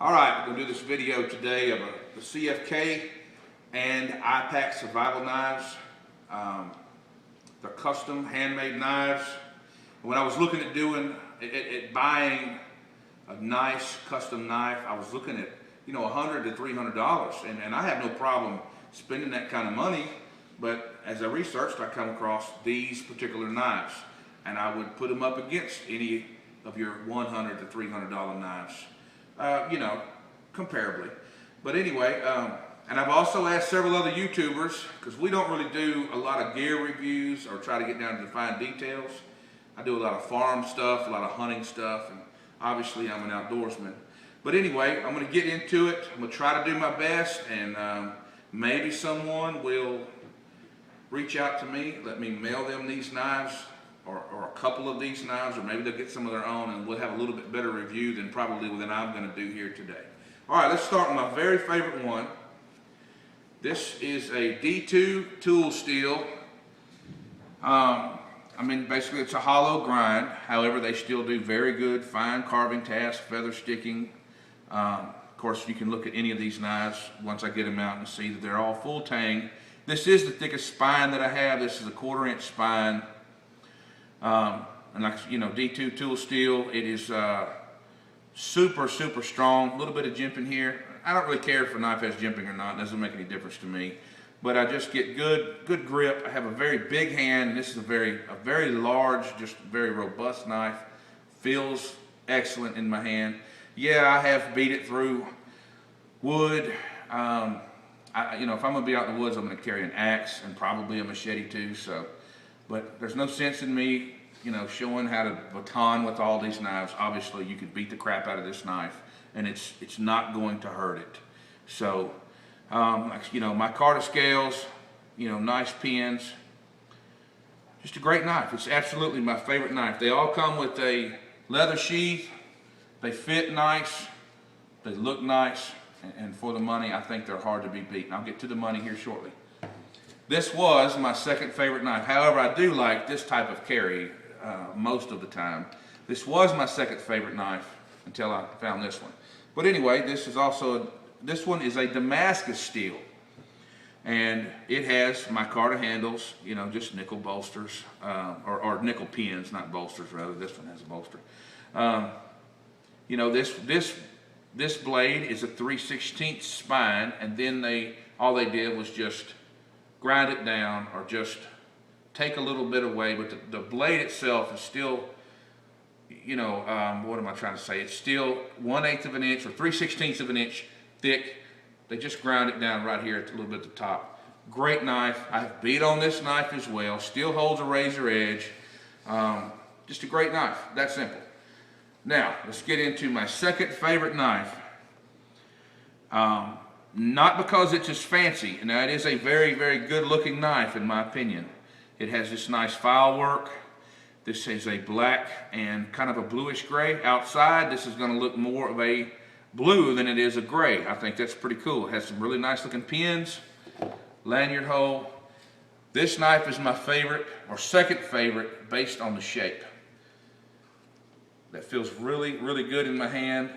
All right, we're going to do this video today of the CFK and IPAK survival knives. They're custom handmade knives. When I was looking at buying a nice custom knife, I was looking at $100 to $300, and I have no problem spending that kind of money. But as I researched, I come across these particular knives, and I would put them up against any of your $100 to $300 knives. Comparably. But anyway, and I've also asked several other YouTubers, because we don't really do a lot of gear reviews or try to get down to the fine details. I do a lot of farm stuff, a lot of hunting stuff, and obviously I'm an outdoorsman. But anyway, I'm going to get into it. I'm going to try to do my best, and maybe someone will reach out to me, let me mail them these knives, or a couple of these knives, or maybe they'll get some of their own, and we'll have a little bit better review than I'm going to do here today. All right, let's start with my very favorite one. This is a D2 tool steel. Basically it's a hollow grind. However, they still do very good fine carving tasks, feather sticking. Of course, you can look at any of these knives once I get them out and see that they're all full tang. This is the thickest spine that I have. This is a 1/4 inch spine. And like D2 tool steel, it is super strong. A little bit of jimping here. I don't really care if a knife has jimping or not. It doesn't make any difference to me. But I just get good grip. I have a very big hand. This is a very large, just very robust knife. Feels excellent in my hand. Yeah, I have beat it through wood. If I'm gonna be out in the woods, I'm gonna carry an axe and probably a machete too. But there's no sense in me, showing how to baton with all these knives. Obviously, you could beat the crap out of this knife, and it's not going to hurt it. So, my Carter scales, nice pins. Just a great knife. It's absolutely my favorite knife. They all come with a leather sheath. They fit nice. They look nice, and for the money, I think they're hard to be beaten. I'll get to the money here shortly. This was my second favorite knife. However, I do like this type of carry most of the time. This was my second favorite knife until I found this one. But anyway, this one is a Damascus steel. And it has my Carter handles, just nickel bolsters, or nickel pins, not bolsters rather. This one has a bolster. This blade is a 3/16 spine, and then all they did was just grind it down or just take a little bit away, but the blade itself is still, what am I trying to say? It's still 1/8 of an inch or 3/16 of an inch thick. They just ground it down right here at a little bit at the top. Great knife. I've beat on this knife as well. Still holds a razor edge. Just a great knife. That simple. Now, let's get into my second favorite knife. Not because it's just fancy. Now, it is a very good looking knife in my opinion. It has this nice file work. This is a black and kind of a bluish gray. Outside, this is going to look more of a blue than it is a gray. I think that's pretty cool. It has some really nice looking pins, lanyard hole. This knife is my favorite, or second favorite, based on the shape. That feels really good in my hand.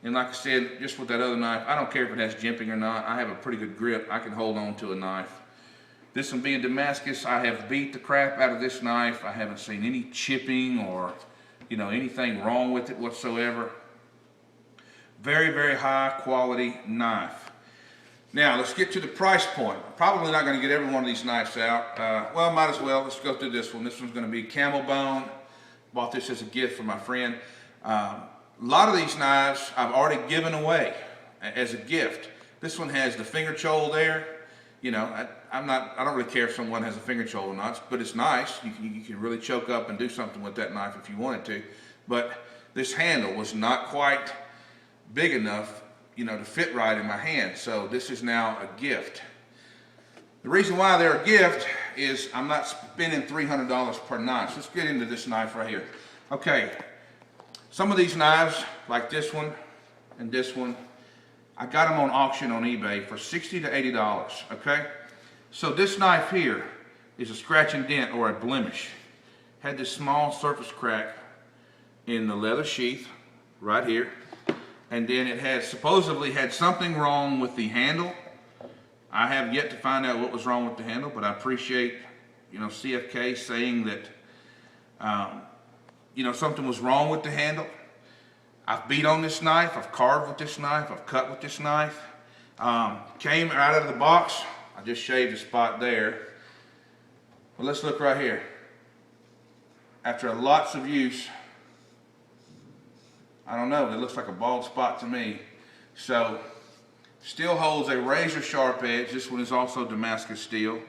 And like I said, just with that other knife, I don't care if it has jimping or not. I have a pretty good grip. I can hold on to a knife. This one being Damascus, I have beat the crap out of this knife. I haven't seen any chipping or, anything wrong with it whatsoever. Very high quality knife. Now, let's get to the price point. I'm probably not going to get every one of these knives out. Well, might as well. Let's go through this one. This one's going to be camel bone. Bought this as a gift for my friend. A lot of these knives I've already given away as a gift. This one has the finger choil there. I don't really care if someone has a finger choil or not, but it's nice. You can really choke up and do something with that knife if you wanted to. But this handle was not quite big enough, to fit right in my hand. So this is now a gift. The reason why they're a gift is I'm not spending $300 per knife. So let's get into this knife right here. Okay. Some of these knives, like this one and this one, I got them on auction on eBay for $60 to $80, okay? So this knife here is a scratch and dent or a blemish. Had this small surface crack in the leather sheath right here. And then it had supposedly had something wrong with the handle. I have yet to find out what was wrong with the handle, but I appreciate, CFK saying that, something was wrong with the handle. I've beat on this knife, I've carved with this knife, I've cut with this knife. Came out of the box, I just shaved a spot there. But let's look right here. After lots of use, I don't know, it looks like a bald spot to me. So, still holds a razor sharp edge. This one is also Damascus steel.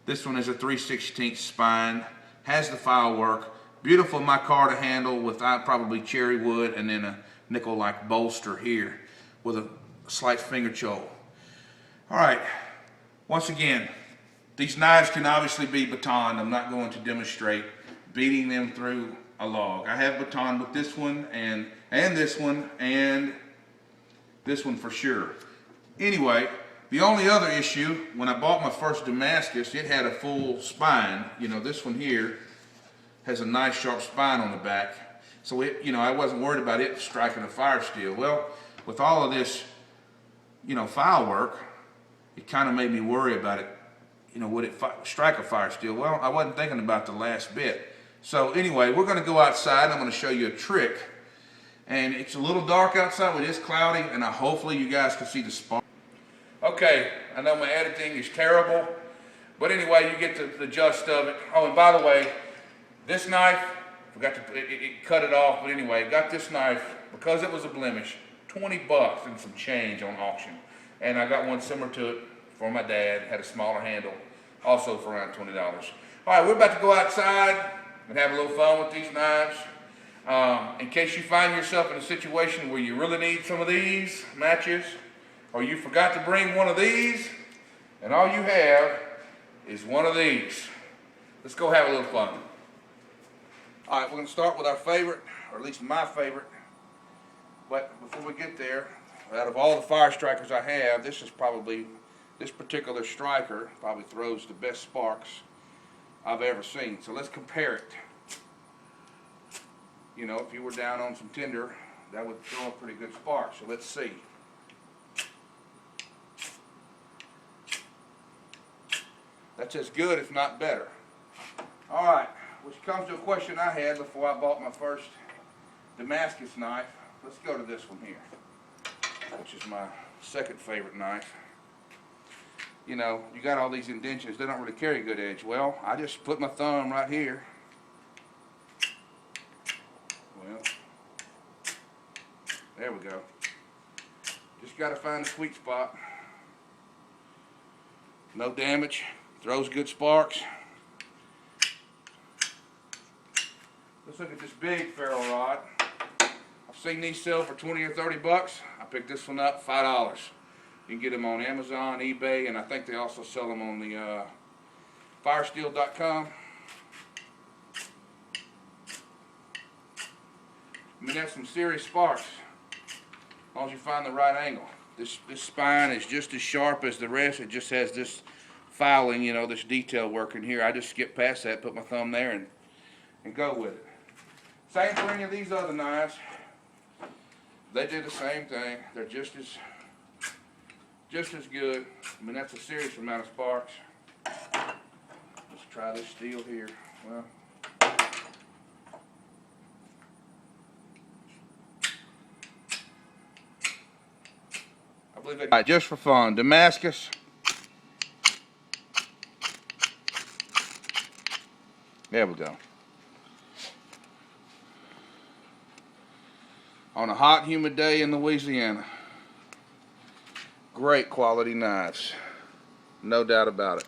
This one is a 3/16 spine, has the file work. Beautiful micarta handle with probably cherry wood and then a nickel-like bolster here with a slight finger choil. All right, once again, these knives can obviously be batoned. I'm not going to demonstrate beating them through a log. I have batoned with this one and this one and this one for sure. Anyway, the only other issue, when I bought my first Damascus, it had a full spine. This one here has a nice sharp spine on the back. So I wasn't worried about it striking a fire steel. Well, with all of this, file work, it kind of made me worry about it. Would it strike a fire steel? Well, I wasn't thinking about the last bit. So anyway, we're going to go outside. I'm going to show you a trick. And it's a little dark outside, but it's cloudy, and hopefully you guys can see the spark. Okay, I know my editing is terrible, but anyway, you get the gist of it. Oh, and by the way, this knife, forgot to cut it off, but anyway, got this knife because it was a blemish, $20 and some change on auction. And I got one similar to it for my dad, had a smaller handle, also for around $20. All right, we're about to go outside and have a little fun with these knives. In case you find yourself in a situation where you really need some of these matches, or you forgot to bring one of these, and all you have is one of these. Let's go have a little fun. All right, we're going to start with our favorite, or at least my favorite. But before we get there, out of all the fire strikers I have, this particular striker probably throws the best sparks I've ever seen. So let's compare it. If you were down on some tinder, that would throw a pretty good spark. So let's see. That's as good, if not better. All right, which comes to a question I had before I bought my first Damascus knife. Let's go to this one here, which is my second favorite knife. You got all these indentions. They don't really carry good edge. Well, I just put my thumb right here. Well, there we go. Just got to find the sweet spot. No damage. Throws good sparks. Let's look at this big ferro rod. I've seen these sell for 20 or 30 bucks. I picked this one up, $5. You can get them on Amazon, eBay, and I think they also sell them on the firesteel.com. That's some serious sparks, as long as you find the right angle. This spine is just as sharp as the rest. It just has this filing, this detail work in here. I just skip past that, put my thumb there, and go with it. Same for any of these other knives. They do the same thing. They're just as good. That's a serious amount of sparks. Let's try this steel here. Well, I believe it. All right, just for fun, Damascus. There we go. On a hot, humid day in Louisiana. Great quality knives. No doubt about it.